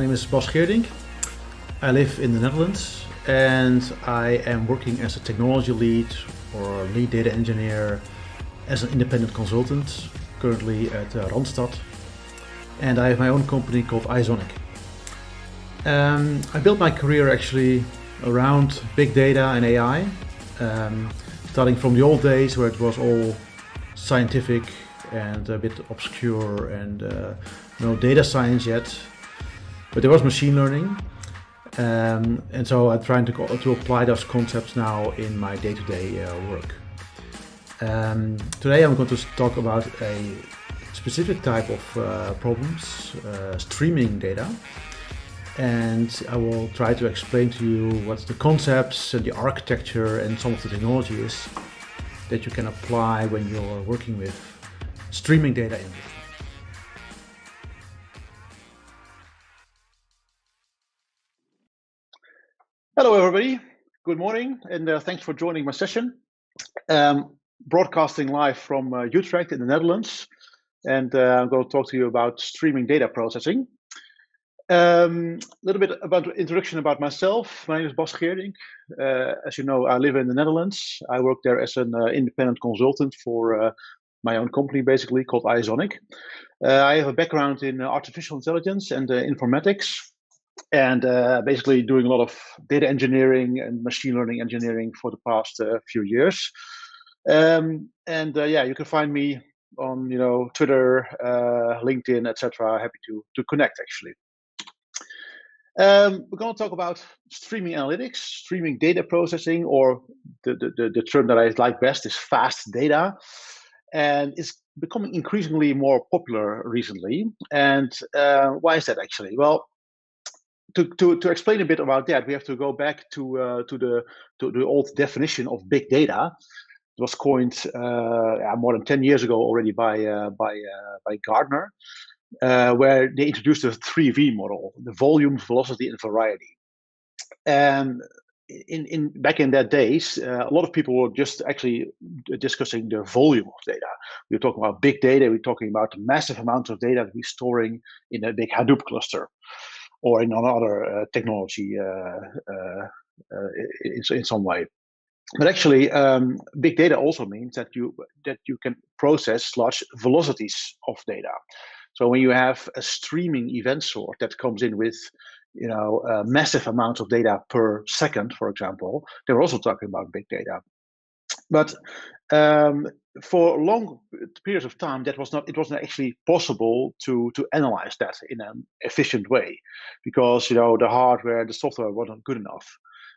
name is Geerdink. I live in the Netherlands and I am working as a technology lead or lead data engineer as an independent consultant, currently at Randstad. And I have my own company called iZonic. I built my career actually around big data and AI, starting from the old days where it was all scientific and a bit obscure and no data science yet, but there was machine learning. And so I'm trying to apply those concepts now in my day-to-day work. Today I'm going to talk about a specific type of problems, streaming data. And I will try to explain to you what the concepts and the architecture and some of the technology is that you can apply when you're working with streaming data in. Hello everybody, good morning, and thanks for joining my session. Broadcasting live from Utrecht in the Netherlands, and I'm going to talk to you about streaming data processing. A little bit about introduction about myself. My name is Geerdink. As you know, I live in the Netherlands. I work there as an independent consultant for my own company, basically called iZonic. I have a background in artificial intelligence and informatics, and basically doing a lot of data engineering and machine learning engineering for the past few years. Yeah, you can find me on Twitter, LinkedIn, etc. Happy to connect actually. We're going to talk about streaming analytics, streaming data processing, or the term that I like best is fast data, and it's becoming increasingly more popular recently. And why is that actually? Well, to explain a bit about that, we have to go back to the old definition of big data. It was coined more than 10 years ago already by Gartner. Where they introduced the 3V model: the volume, velocity, and variety. And back in that days, a lot of people were just actually discussing the volume of data. We were talking about big data. We're talking about massive amounts of data that we're storing in a big Hadoop cluster or in another technology in some way. But actually, big data also means that you can process large velocities of data. So when you have a streaming event source that comes in with, massive amounts of data per second, for example, they're also talking about big data. But for long periods of time, it wasn't actually possible to analyze that in an efficient way, because the hardware, the software wasn't good enough.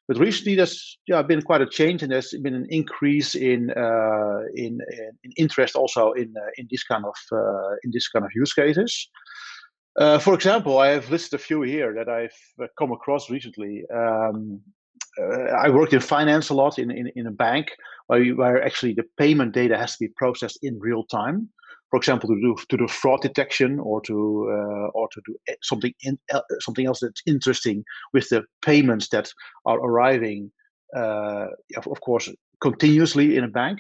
But recently, there's been quite a change, and there's been an increase in interest also in this kind of use cases. For example, I have listed a few here that I've come across recently. I worked in finance a lot in a bank where actually the payment data has to be processed in real time. For example, to do fraud detection or to do something else that's interesting with the payments that are arriving, of course, continuously in a bank,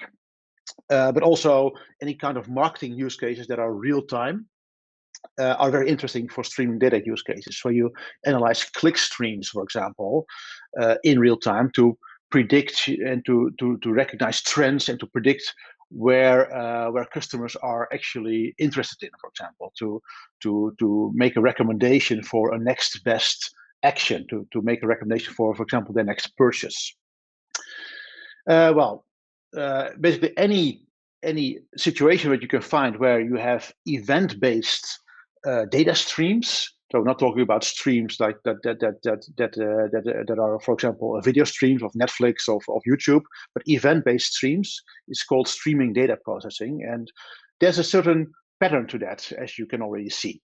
but also any kind of marketing use cases that are real time are very interesting for streaming data use cases. So you analyze click streams, for example, in real time to predict and to recognize trends and to predict where customers are actually interested in, for example, to make a recommendation for a next best action, to make a recommendation for example, their next purchase. Basically any situation that you can find where you have event-based data streams. So we're not talking about streams like that are, for example, video streams of Netflix, of YouTube, but event-based streams is called streaming data processing. And there's a certain pattern to that, as you can already see.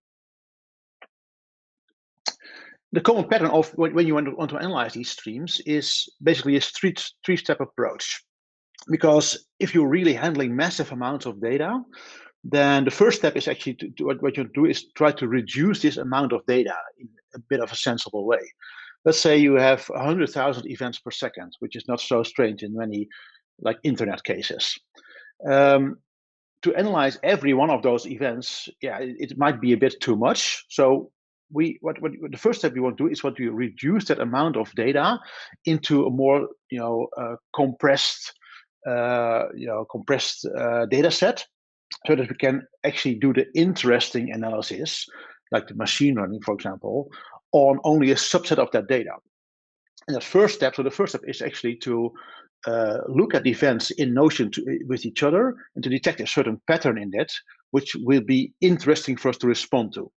The common pattern of when you want to analyze these streams is basically a three-step approach. Because if you're really handling massive amounts of data, then the first step is actually what you do is try to reduce this amount of data in a bit of a sensible way. Let's say you have 100,000 events per second, which is not so strange in many like internet cases. To analyze every one of those events, it might be a bit too much. So the first step we want to do is to reduce that amount of data into a more compressed data set, so that we can actually do the interesting analysis, like the machine learning, for example, on only a subset of that data. And the first step is actually to look at events in Notion with each other and to detect a certain pattern in that, which will be interesting for us to respond to.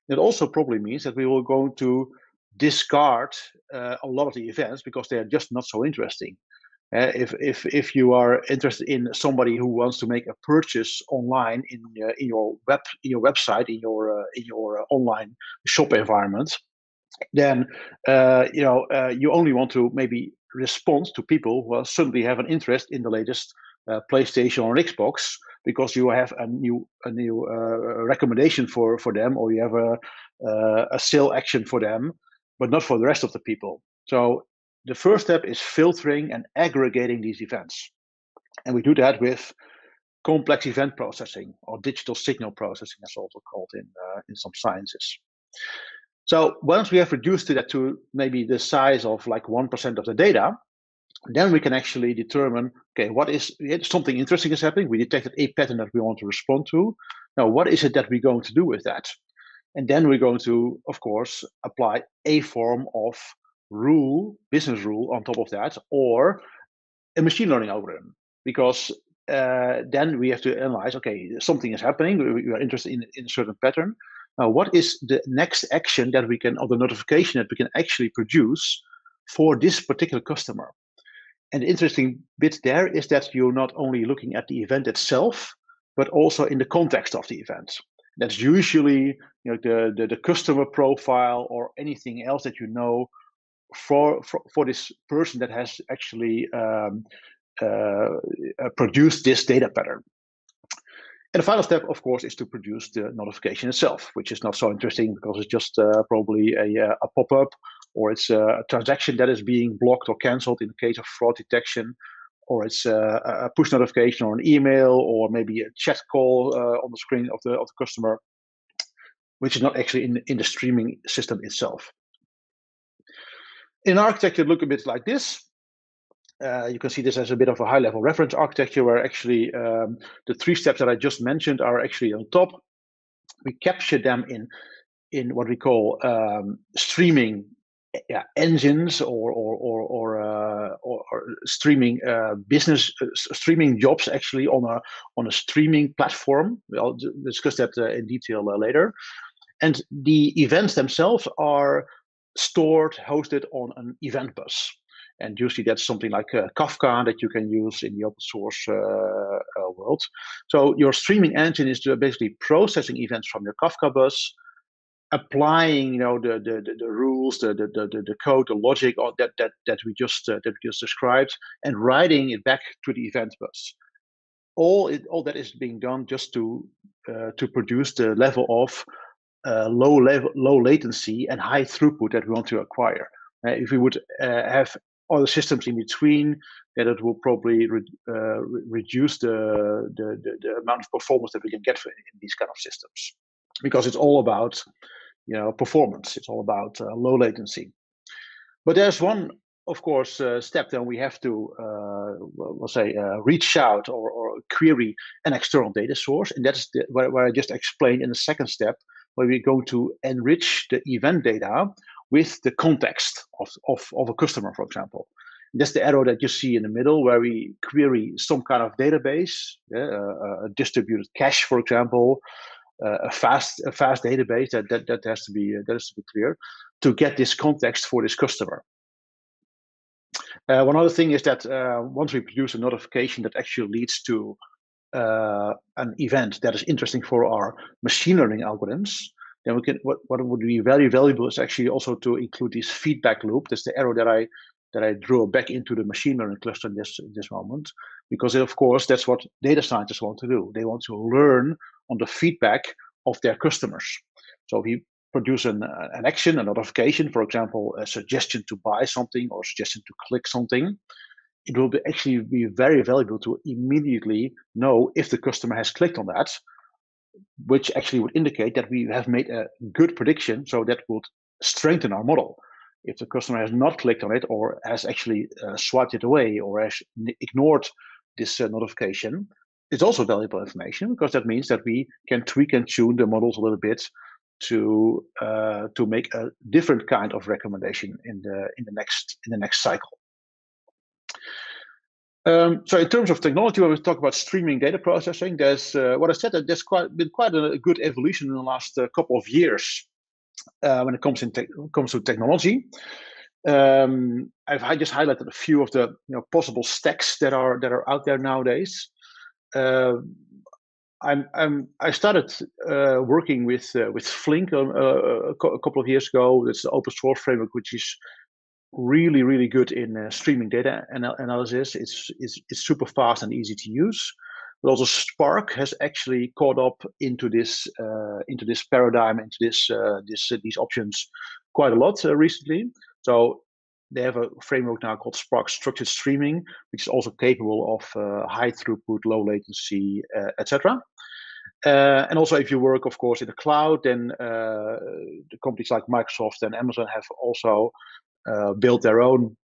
It also probably means that we will going to discard a lot of the events because they are just not so interesting. If you are interested in somebody who wants to make a purchase online in your website, in your online shop environment, then you only want to maybe respond to people who suddenly have an interest in the latest PlayStation or Xbox, because you have a new recommendation for them, or you have a sale action for them, but not for the rest of the people. So the first step is filtering and aggregating these events, and we do that with complex event processing, or digital signal processing, as also called in some sciences. So once we have reduced that to maybe the size of like 1% of the data, then we can actually determine, okay, what is something interesting is happening. We detected a pattern that we want to respond to. Now, what is it that we're going to do with that? And then we're going to, of course, apply a form of business rule on top of that, or a machine learning algorithm, because then we have to analyze, okay, something is happening, we are interested in a certain pattern. Now, what is the next action that we can, or the notification that we can actually produce for this particular customer? And the interesting bit there is that you're not only looking at the event itself, but also in the context of the event. That's usually the customer profile or anything else that you know for this person that has actually produced this data pattern. And the final step, of course, is to produce the notification itself, which is not so interesting because it's just probably a pop-up, or it's a transaction that is being blocked or canceled in the case of fraud detection, or it's a push notification or an email, or maybe a chat call on the screen of the customer, which is not actually in the streaming system itself. In architecture, it looks a bit like this. You can see this as a bit of a high-level reference architecture, where actually the 3 steps that I just mentioned are actually on top. We capture them in what we call streaming engines, or streaming business streaming jobs, actually on a streaming platform. I'll discuss that in detail later. And the events themselves are hosted on an event bus. And usually that's something like Kafka that you can use in the open source world. So your streaming engine is basically processing events from your Kafka bus, applying the rules, the code, the logic that we just described, and writing it back to the event bus. All that is being done just to produce the level of low latency and high throughput that we want to acquire. If we would have other systems in between, then it will probably reduce the amount of performance that we can get in these kind of systems, because it's all about performance. It's all about low latency. But there's one, of course, step that we have to, we'll say, reach out or query an external data source, and that's where I just explained in the second step, where we're going to enrich the event data with the context of a customer, for example. And that's the arrow that you see in the middle, where we query some kind of database, a distributed cache, for example, a fast database that has to be clear to get this context for this customer. One other thing is that once we produce a notification that actually leads to an event that is interesting for our machine learning algorithms, then we can. What would be very valuable is actually also to include this feedback loop. That's the arrow that I drew back into the machine learning cluster in this moment, because of course that's what data scientists want to do. They want to learn on the feedback of their customers. So if you produce an action, a notification, for example, a suggestion to buy something or a suggestion to click something, it will actually be very valuable to immediately know if the customer has clicked on that, which actually would indicate that we have made a good prediction, so that would strengthen our model. If the customer has not clicked on it or has actually swiped it away or has ignored this notification, it's also valuable information, because that means that we can tweak and tune the models a little bit to make a different kind of recommendation in the next cycle. So in terms of technology, when we talk about streaming data processing, there's what I said, that there's been quite a good evolution in the last couple of years when it comes to technology. I just highlighted a few of the possible stacks that are out there nowadays. I started working with Flink a couple of years ago. It's an open source framework which is really good in streaming data analysis. It's super fast and easy to use. But also Spark has actually caught up into this paradigm, into these options quite a lot recently. So they have a framework now called Spark Structured Streaming, which is also capable of high throughput, low latency, etc. And also, if you work, of course, in the cloud, then the companies like Microsoft and Amazon have also built their own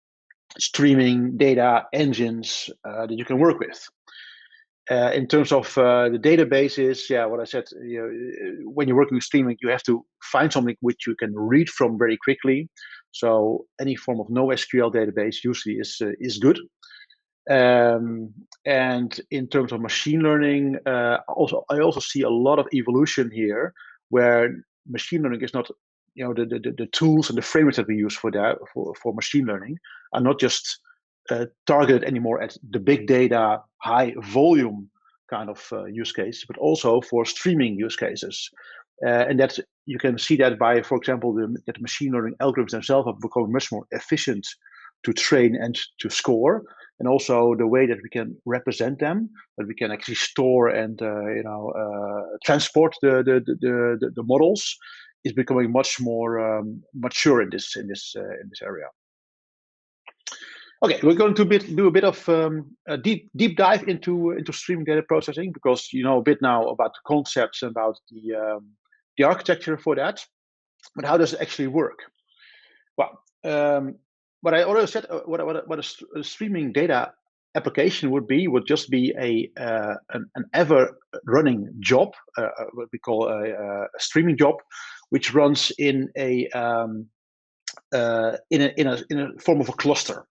streaming data engines that you can work with. In terms of the databases, what I said, when you're working with streaming, you have to find something which you can read from very quickly. So any form of NoSQL database usually is good. And in terms of machine learning, I also see a lot of evolution here, where machine learning is not, the tools and the frameworks that we use for machine learning are not just targeted anymore at the big data, high volume kind of use case, but also for streaming use cases. And that you can see that by, for example, that machine learning algorithms themselves are becoming much more efficient to train and to score, and also the way that we can represent them, that we can actually store and transport the models, is becoming much more mature in this area. Okay, we're going to do a bit of a deep dive into streaming data processing, because you know a bit now about the concepts, about the architecture for that. But how does it actually work? Well, what I already said, what a streaming data application would just be an ever running job, what we call a streaming job, which runs in a form of a cluster.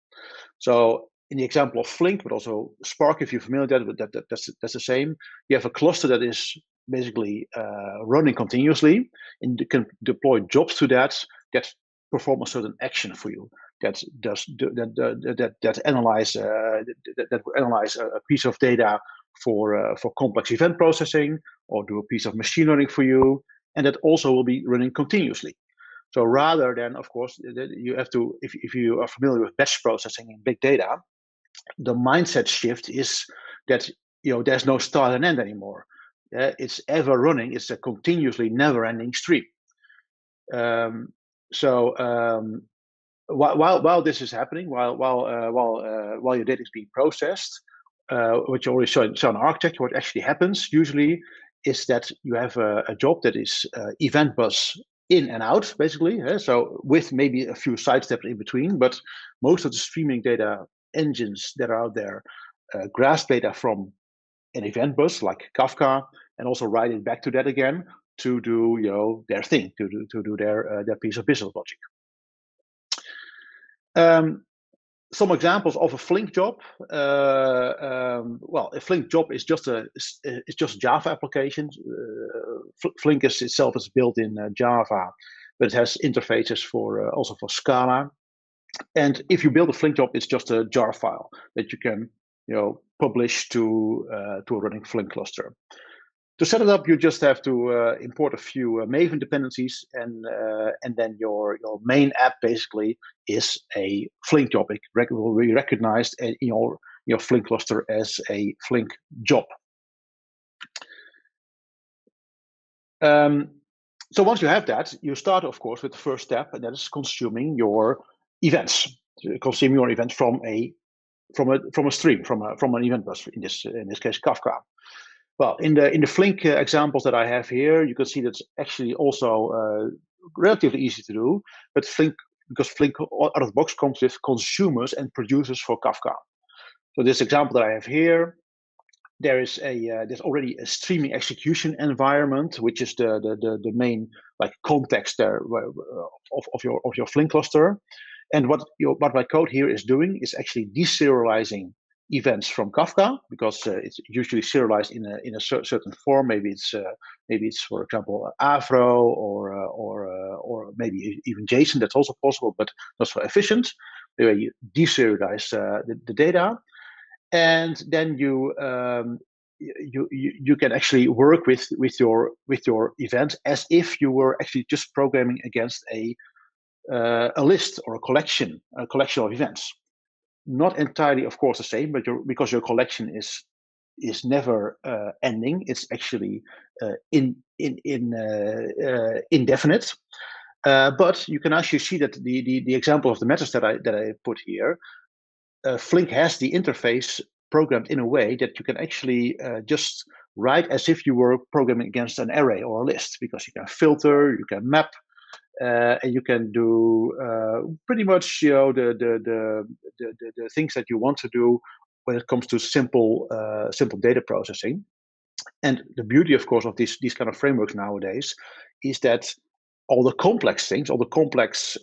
So in the example of Flink, but also Spark, if you're familiar with that, that's the same. You have a cluster that is basically running continuously, and you can deploy jobs to that perform a certain action for you. That analyze a piece of data for complex event processing, or do a piece of machine learning for you, and that also will be running continuously. So rather than, of course, you have to, if you are familiar with batch processing in big data, the mindset shift is that there's no start and end anymore. It's ever running. It's a continuously never-ending stream. While this is happening, while your data is being processed, which you already saw in architecture, what actually happens usually is that you have a job that is event bus in and out, basically. So with maybe a few side steps in between, but most of the streaming data engines that are out there grasp data from an event bus like Kafka, and also write it back to that again to do their thing, to do their piece of business logic. Some examples of a Flink job. Well, a Flink job is just a Java application. Flink itself is built in Java, but it has interfaces for also for Scala. And if you build a Flink job, it's just a jar file that you can publish to a running Flink cluster. To set it up, you just have to import a few Maven dependencies, and then your main app basically is a Flink job. It will be recognized in your Flink cluster as a Flink job. So once you have that, you start, of course, with the first step, and that is consuming your events. Consuming your events from a stream, from an event bus, in this case Kafka. Well, in the Flink examples that I have here, you can see that's actually also relatively easy to do. But because Flink out of the box comes with consumers and producers for Kafka. So this example that I have here, there's already a streaming execution environment, which is the main like context there of your Flink cluster. And what my code here is doing is actually deserializing events from Kafka, because it's usually serialized in a certain form. Maybe it's for example Avro or maybe even JSON. That's also possible, but not so efficient. The way you deserialize the data, and then you can actually work with your event as if you were actually just programming against a list or a collection of events. Not entirely, of course, the same, but because your collection is never ending. It's actually indefinite. But you can actually see that the example of the methods that I put here, Flink has the interface programmed in a way that you can actually just write as if you were programming against an array or a list, because you can filter, you can map, and you can do pretty much the things that you want to do when it comes to simple data processing. And the beauty, of course, of these kind of frameworks nowadays is that all the complex things, all the complex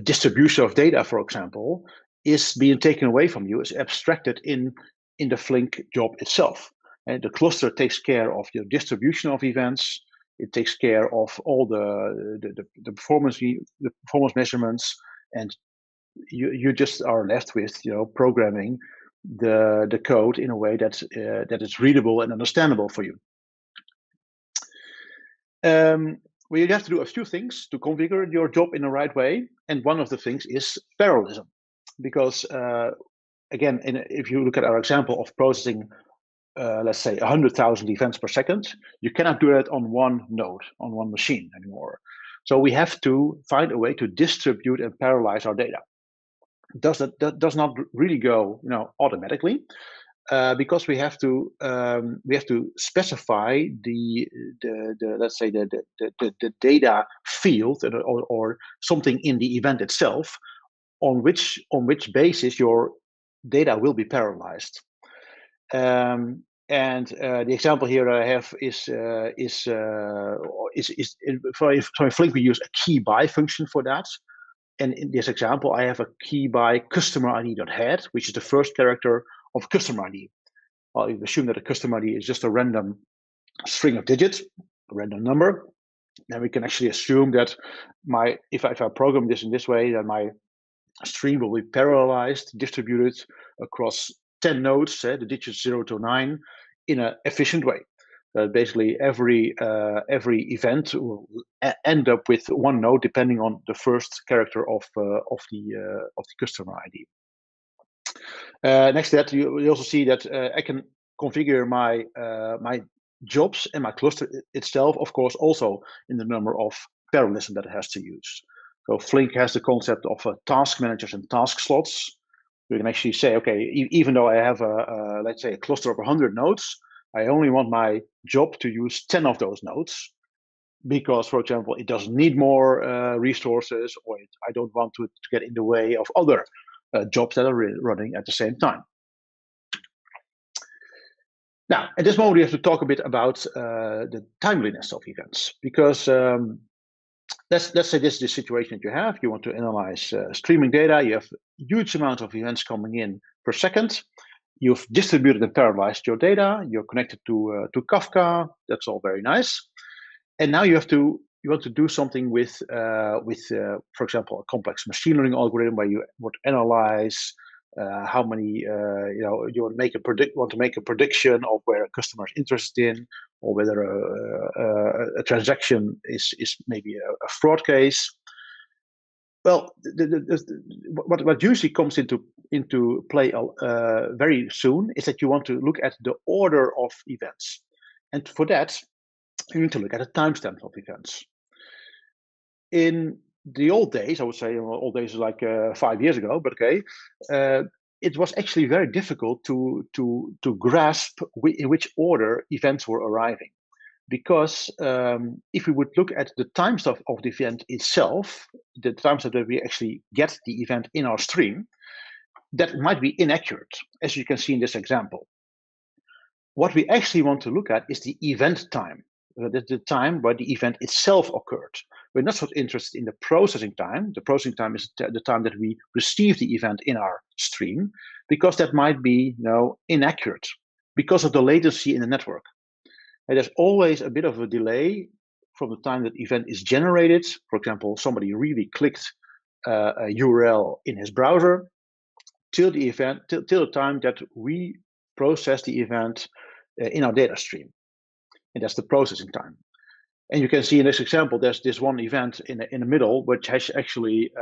distribution of data, for example, is being taken away from you, is abstracted in the Flink job itself. And the cluster takes care of your distribution of events. It takes care of all the performance measurements, and you just are left with programming the code in a way that is readable and understandable for you. Well, you have to do a few things to configure your job in the right way, and one of the things is parallelism, because again, if you look at our example of processing, let's say 100,000 events per second, you cannot do that on one node, on one machine anymore. So we have to find a way to distribute and parallelize our data. That does not really go automatically, because we have to specify the let's say the data field or something in the event itself on which basis your data will be parallelized. And the example here I have is for Flink we use a key by function for that. And in this example, I have a key by customer ID.head, which is the first character of customer ID. Well, you assume that a customer ID is just a random string of digits, a random number. Then we can actually assume that if I program this in this way, then my stream will be parallelized, distributed across 10 nodes, the digits 0 to 9, in an efficient way. Basically, every event will end up with one node, depending on the first character of the customer ID. Next to that, you also see that I can configure my jobs and my cluster itself, of course, also in the number of parallelism that it has to use. So Flink has the concept of task managers and task slots. You can actually say, okay, even though I have let's say a cluster of 100 nodes, I only want my job to use 10 of those nodes, because, for example, it doesn't need more resources, or I don't want to get in the way of other jobs that are running at the same time. Now, at this moment, we have to talk a bit about the timeliness of events, because let's say this is the situation that you have. You want to analyze streaming data. You have huge amounts of events coming in per second. You've distributed and parallelized your data. You're connected to Kafka. That's all very nice. And now you want to do something with for example, a complex machine learning algorithm where you would analyze how many you want to make a prediction of where a customer is interested in, or whether a transaction is maybe a fraud case. Well, what usually comes into play very soon is that you want to look at the order of events, and for that you need to look at the timestamp of events. In the old days, I would say, old days is like 5 years ago, but okay, it was actually very difficult to grasp in which order events were arriving. Because if we would look at the timestamp of the event itself, the timestamp that we actually get the event in our stream, that might be inaccurate, as you can see in this example. What we actually want to look at is the event time, the time where the event itself occurred. We're not so interested in the processing time. The processing time is the time that we receive the event in our stream, because that might be inaccurate because of the latency in the network. And there's always a bit of a delay from the time that event is generated. For example, somebody really clicked a URL in his browser till the event, till the time that we process the event in our data stream. And that's the processing time. And you can see in this example, there's this one event in the middle, which has actually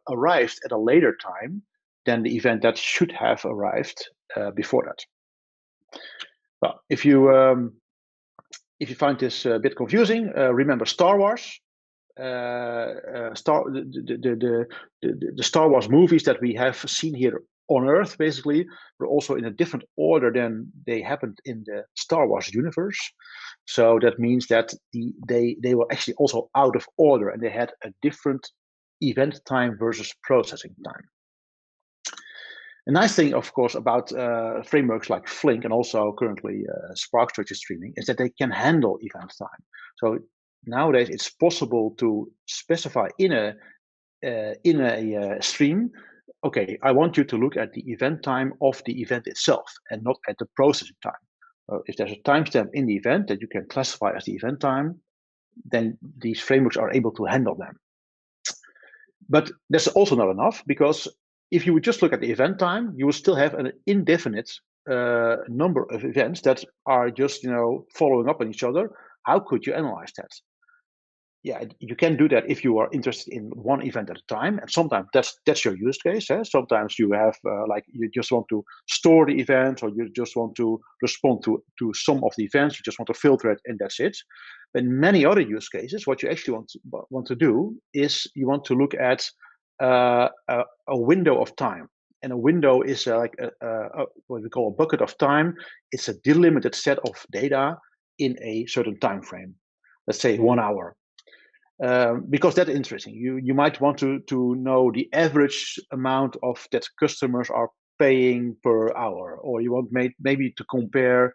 arrived at a later time than the event that should have arrived before that. Well, if you find this a bit confusing, remember Star Wars. The Star Wars movies that we have seen here on Earth, basically, were also in a different order than they happened in the Star Wars universe. So that means that they were actually also out of order, and they had a different event time versus processing time. A nice thing, of course, about frameworks like Flink and also currently Spark Structured Streaming is that they can handle event time. So nowadays it's possible to specify in a stream, okay, I want you to look at the event time of the event itself and not at the processing time. If there's a timestamp in the event that you can classify as the event time, then these frameworks are able to handle them. But that's also not enough, because if you would just look at the event time, you will still have an indefinite number of events that are just following up on each other. How could you analyze that? Yeah, you can do that if you are interested in one event at a time, and sometimes that's your use case. Sometimes you have like you just want to store the event, or you just want to respond to some of the events. You just want to filter it, and that's it. In many other use cases, what you actually want to do is you want to look at a window of time, and a window is like what we call a bucket of time. It's a delimited set of data in a certain time frame. Let's say 1 hour. Because that's interesting. You might want to know the average amount of that customers are paying per hour, or you want maybe to compare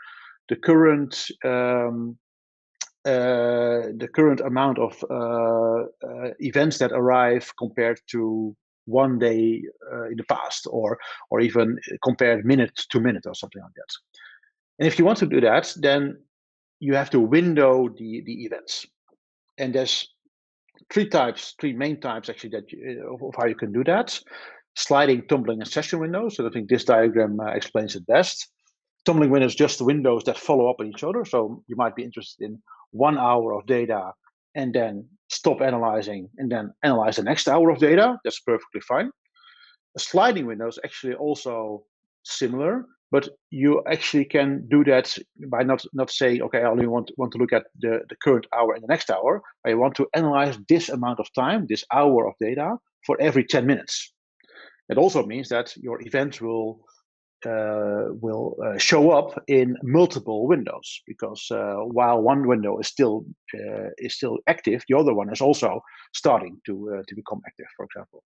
the current amount of events that arrive compared to one day in the past, or even compared minute to minute or something like that. And if you want to do that, then you have to window the events. And there's three main types actually of how you can do that: sliding, tumbling, and session windows. So I think this diagram explains it best. Tumbling windows just windows that follow up on each other. So you might be interested in 1 hour of data and then stop analyzing and then analyze the next hour of data. That's perfectly fine. A sliding window is actually also similar, but you actually can do that by not saying, okay, I only want to look at the current hour and the next hour. I want to analyze this amount of time, this hour of data, for every 10 minutes. It also means that your event will show up in multiple windows, because while one window is still active, the other one is also starting to become active, for example.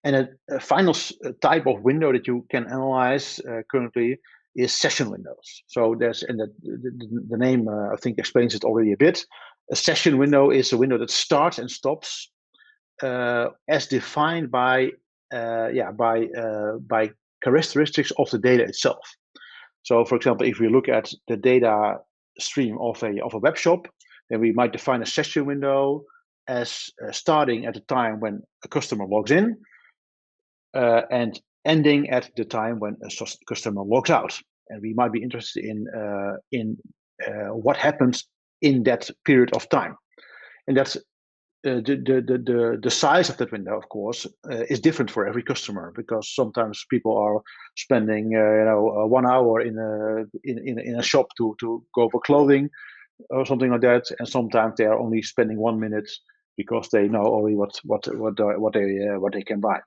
And a final type of window that you can analyze currently is session windows. So there's, and the name I think explains it already a bit. A session window is a window that starts and stops as defined by characteristics of the data itself. So, for example, if we look at the data stream of a web shop, then we might define a session window as starting at the time when a customer logs in, and ending at the time when a customer logs out. And we might be interested in what happens in that period of time. And that's the size of that window, of course, is different for every customer, because sometimes people are spending 1 hour in a shop to go for clothing or something like that, and sometimes they are only spending 1 minute because they know already what they can buy.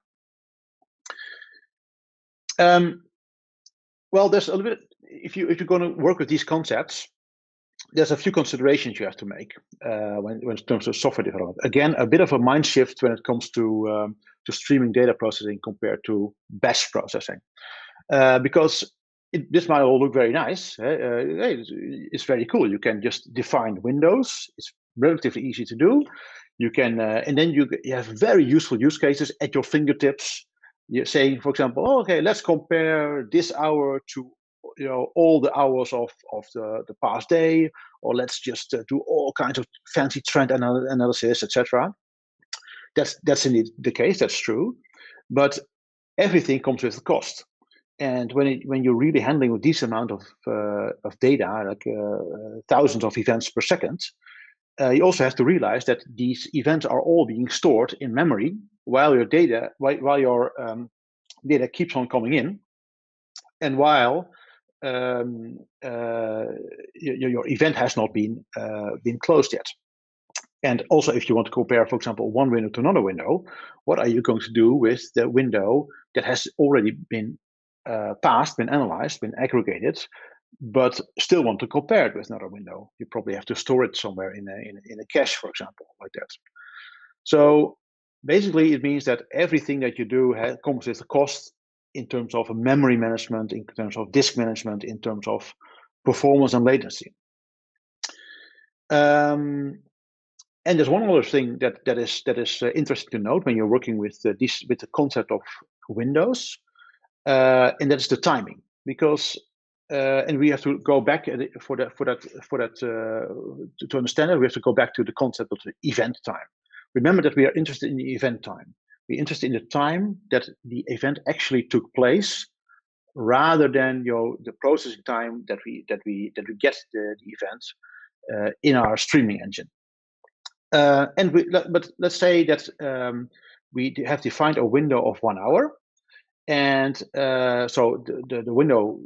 Well, there's a little bit. If you're going to work with these concepts, there's a few considerations you have to make when it comes to software development. Again, a bit of a mind shift when it comes to streaming data processing compared to batch processing, because this might all look very nice. It's very cool. You can just define windows. It's relatively easy to do. You can, and then you have very useful use cases at your fingertips. You're saying, for example, oh, okay, let's compare this hour to all the hours of the past day, or let's just do all kinds of fancy trend analysis, etc. That's indeed the case. That's true, but everything comes with a cost. And when you're really handling a decent amount of data, like thousands of events per second, you also have to realize that these events are all being stored in memory while your data keeps on coming in, and while your event has not been closed yet. And also, if you want to compare, for example, one window to another window, what are you going to do with the window that has already been passed, been analyzed, been aggregated, but still want to compare it with another window? You probably have to store it somewhere in a cache, for example, like that. So basically, it means that everything that you do comes with a cost in terms of memory management, in terms of disk management, in terms of performance and latency. And there's one other thing that is interesting to note when you're working with the concept of windows, and that is the timing. Because and we have to go back to understand it. We have to go back to the concept of the event time. Remember that we are interested in the event time. We're interested in the time that the event actually took place, rather than the processing time that we get the event in our streaming engine. But let's say that we have defined a window of 1 hour, and so the window,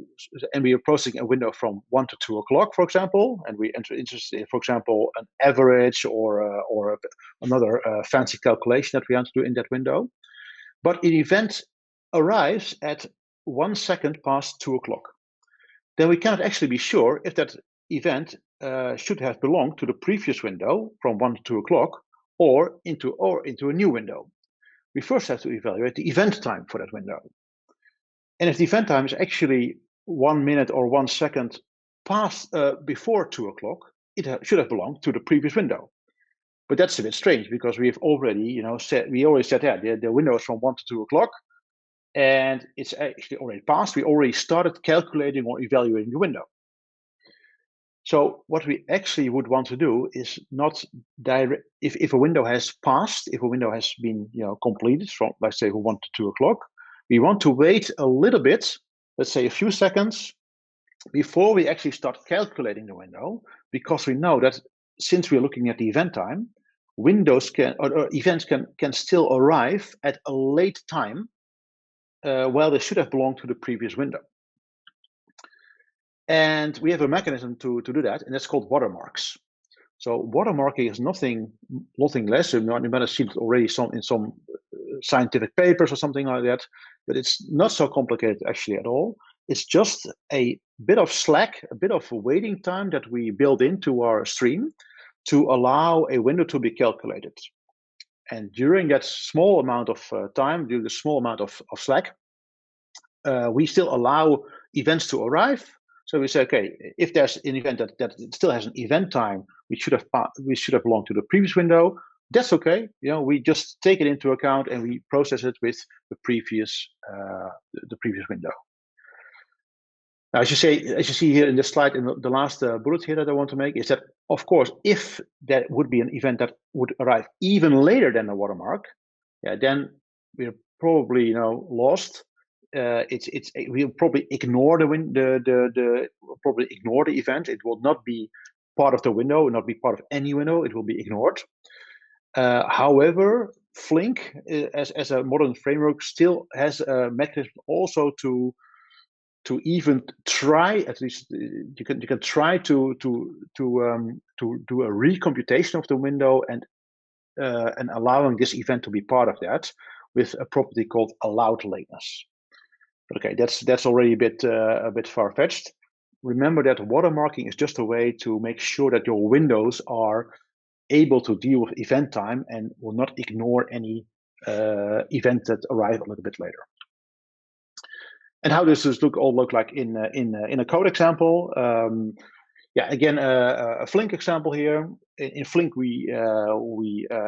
and we are processing a window from 1 to 2 o'clock, for example, and we interested in, for example, an average or another fancy calculation that we want to do in that window. But an event arrives at 1 second past 2 o'clock. Then we cannot actually be sure if that event should have belonged to the previous window from 1 to 2 o'clock, or into a new window. We first have to evaluate the event time for that window. And if the event time is actually 1 minute or 1 second past before 2 o'clock, it should have belonged to the previous window. But that's a bit strange, because we've already said the window is from 1 to 2 o'clock, and it's actually already passed. We already started calculating or evaluating the window. So what we actually would want to do is not direct. If a window has passed, if a window has been completed from, let's say, 1 to 2 o'clock, we want to wait a little bit, let's say a few seconds, before we actually start calculating the window, because we know that since we're looking at the event time, windows or events can still arrive at a late time, while they should have belonged to the previous window. And we have a mechanism to do that, and that's called watermarks. So watermarking is nothing less. You might have seen it already in some scientific papers or something like that, but it's not so complicated actually at all. It's just a bit of slack, a bit of waiting time that we build into our stream to allow a window to be calculated. And during that small amount of time, during the small amount of slack, we still allow events to arrive. So we say, okay, if there's an event that still has an event time, we should have belonged to the previous window. That's okay. We just take it into account and we process it with the previous window. Now, as you see here in the slide, in the last bullet here that I want to make, is that, of course, if that would be an event that would arrive even later than the watermark, then we're probably lost. We'll probably ignore probably ignore the event. It will not be part of the window, will not be part of any window. It will be ignored. However, Flink as a modern framework still has a mechanism also to even try, at least you can try to do a recomputation of the window and allowing this event to be part of that with a property called allowed lateness. But okay, that's already a bit far-fetched. Remember that watermarking is just a way to make sure that your windows are able to deal with event time and will not ignore any event that arrive a little bit later. And how does this look like in a code example? Yeah, again, a Flink example here. In Flink, we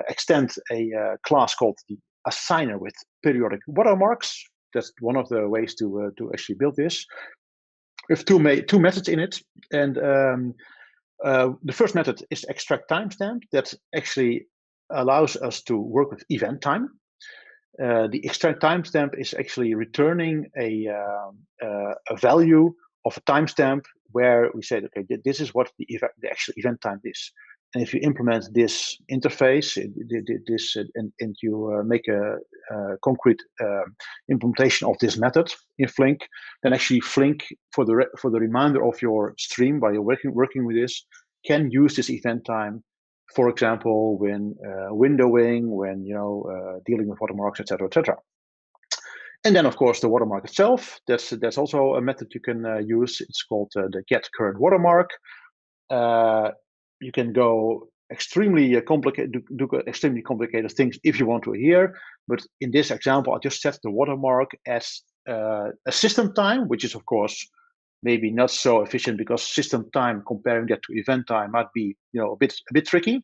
extend a class called the assigner with periodic watermarks. That's one of the ways to actually build this. We have two methods in it, and the first method is extract timestamp. That actually allows us to work with event time. The extract timestamp is actually returning a value of a timestamp where we say, okay, this is what the actual event time is. And if you implement this interface, and you make a concrete implementation of this method in Flink, then actually Flink for the remainder of your stream while you're working with this can use this event time. For example, when windowing, when dealing with watermarks, etc., etc. And then, of course, the watermark itself. That's also a method you can use. It's called the get current watermark. You can go extremely complicated, do extremely complicated things if you want to here. But in this example, I just set the watermark as a system time, which is of course maybe not so efficient because system time comparing that to event time might be a bit tricky.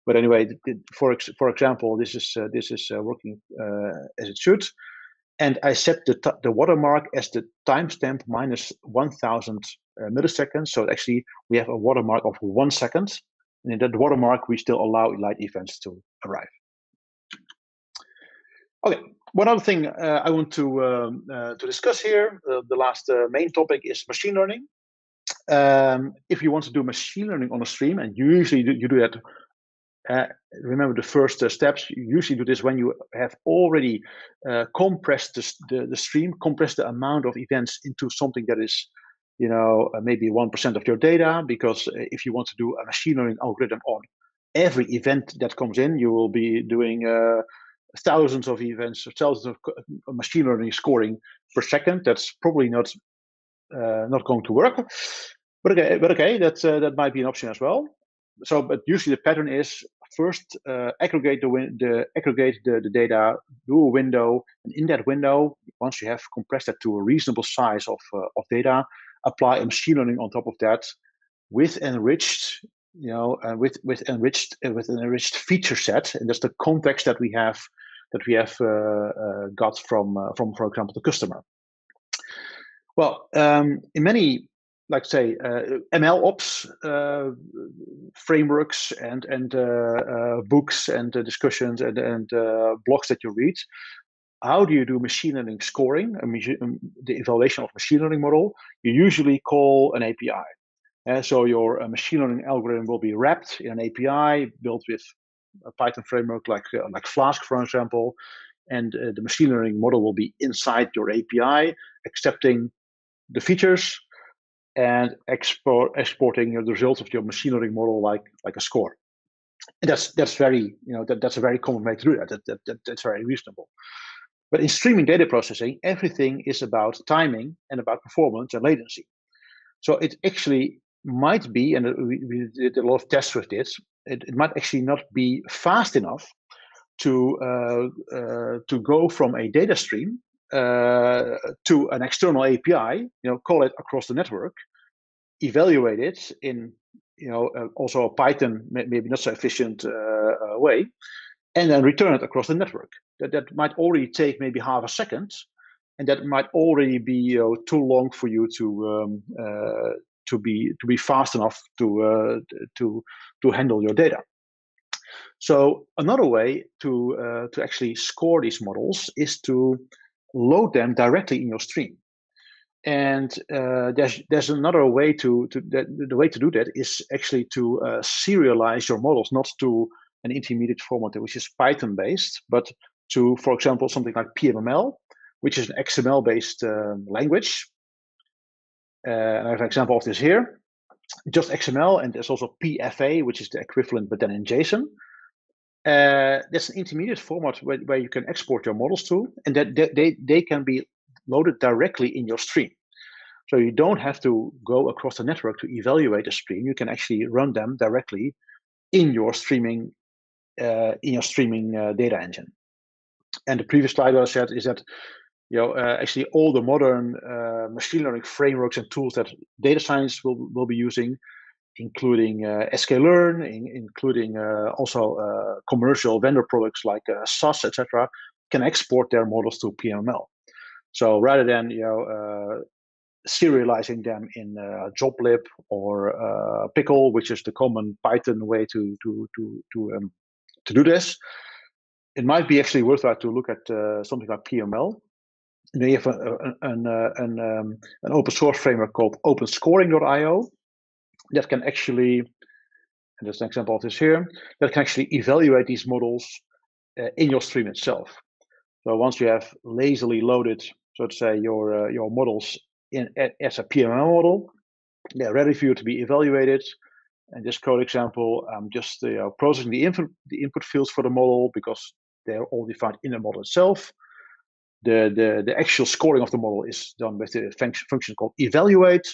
But anyway, for example, this is working as it should. And I set the watermark as the timestamp minus 1000 milliseconds. So actually, we have a watermark of 1 second. And in that watermark, we still allow light events to arrive. Okay, one other thing I want to discuss here, the last main topic is machine learning. If you want to do machine learning on a stream, and usually you do that, remember the first steps, you usually do this when you have already compressed the stream, compressed the amount of events into something that is maybe 1% of your data, because if you want to do a machine learning algorithm on every event that comes in, you will be doing thousands of events, thousands of machine learning scoring per second. That's probably not going to work. But okay, that might be an option as well. So, but usually the pattern is first aggregate the data, do a window, and in that window, once you have compressed that to a reasonable size of data, apply a machine learning on top of that with enriched, with an enriched feature set, and that's the context that we have got from, for example, the customer. Well, in many, like say, ML ops frameworks and books and discussions and blogs that you read, how do you do machine learning scoring, the evaluation of machine learning model? You usually call an API. So your machine learning algorithm will be wrapped in an API built with a Python framework like Flask, for example, and the machine learning model will be inside your API, accepting the features and exporting the results of your machine learning model like a score. And that's very that's a very common way to do that. That's very reasonable. But in streaming data processing, everything is about timing and about performance and latency. So it actually might be, and we did a lot of tests with this, it might actually not be fast enough to go from a data stream to an external API, call it across the network, evaluate it in also a Python, maybe not so efficient way, and then return it across the network. That might already take maybe half a second, and that might already be too long for you to be fast enough to handle your data. So another way to actually score these models is to load them directly in your stream. And there's another way the way to do that is actually to serialize your models, not to an intermediate format which is Python based, but to, for example, something like PMML, which is an XML based language. And I have an example of this here, just XML, and there's also PFA, which is the equivalent, but then in JSON. That's an intermediate format where you can export your models to, and that they can be loaded directly in your stream. So you don't have to go across the network to evaluate a stream. You can actually run them directly in your streaming data engine. And the previous slide I said is that actually all the modern machine learning frameworks and tools that data science will be using, including sklearn, including also commercial vendor products like SAS, etc., can export their models to PMML. So rather than serializing them in joblib or pickle, which is the common Python way to do this, it might be actually worthwhile to look at something like PML. They have an open source framework called OpenScoring.io that can actually, and there's an example of this here, that can actually evaluate these models in your stream itself. So once you have lazily loaded, so to say, your models as a PMML model, they're ready for you to be evaluated. And this code example, I'm just processing the input fields for the model because they're all defined in the model itself. The actual scoring of the model is done with the function called evaluate,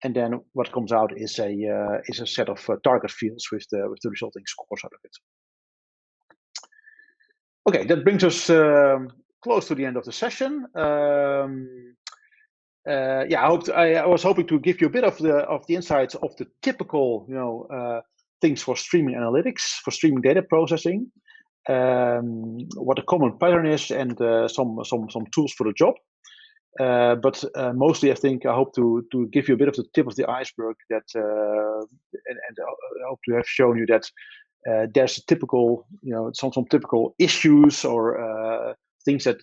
and then what comes out is a set of target fields with the resulting scores out of it. Okay, that brings us close to the end of the session. I was hoping to give you a bit of the insights of the typical things for streaming analytics, for streaming data processing, what a common pattern is, and some tools for the job. But mostly, I hope to give you a bit of the tip of the iceberg that, and I hope to have shown you that there's typical, some typical issues or things that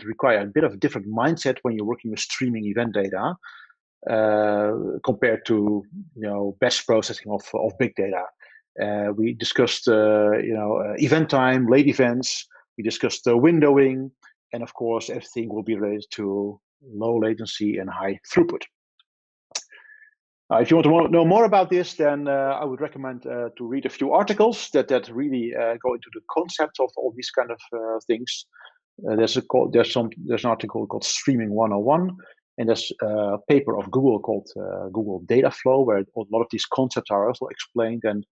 require a bit of a different mindset when you're working with streaming event data compared to batch processing of big data. We discussed event time, late events. We discussed windowing, and of course everything will be related to low latency and high throughput. If you want to know more about this, then I would recommend to read a few articles that really go into the concept of all these kind of things. There's an article called Streaming 101, and there's a paper of Google called Google Data Flow, where a lot of these concepts are also explained. And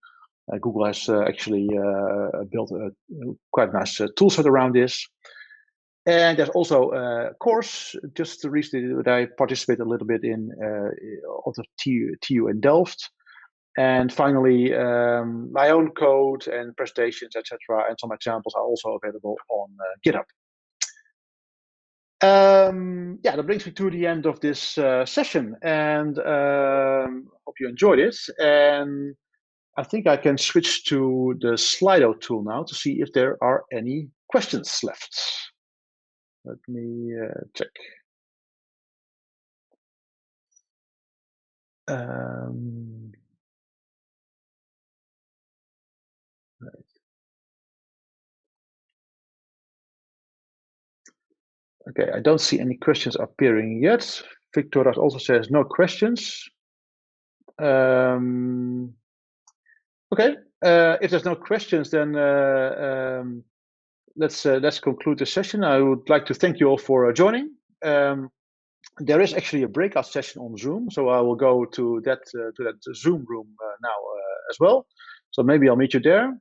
Google has actually built a quite nice tool set around this. And there's also a course just recently that I participated a little bit in of the TU in Delft. And finally, my own code and presentations, etc., and some examples are also available on GitHub. That brings me to the end of this session, and hope you enjoyed it. And I think I can switch to the Slido tool now to see if there are any questions left. Let me check. Right. Okay, I don't see any questions appearing yet. Victoria also says no questions. Okay, if there's no questions, then let's conclude the session. I would like to thank you all for joining. There is actually a breakout session on Zoom, so I will go to that Zoom room now as well. So maybe I'll meet you there.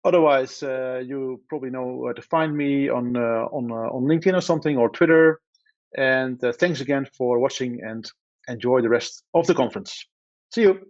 Otherwise, you probably know where to find me on LinkedIn or something, or Twitter. And thanks again for watching, and enjoy the rest of the conference. See you.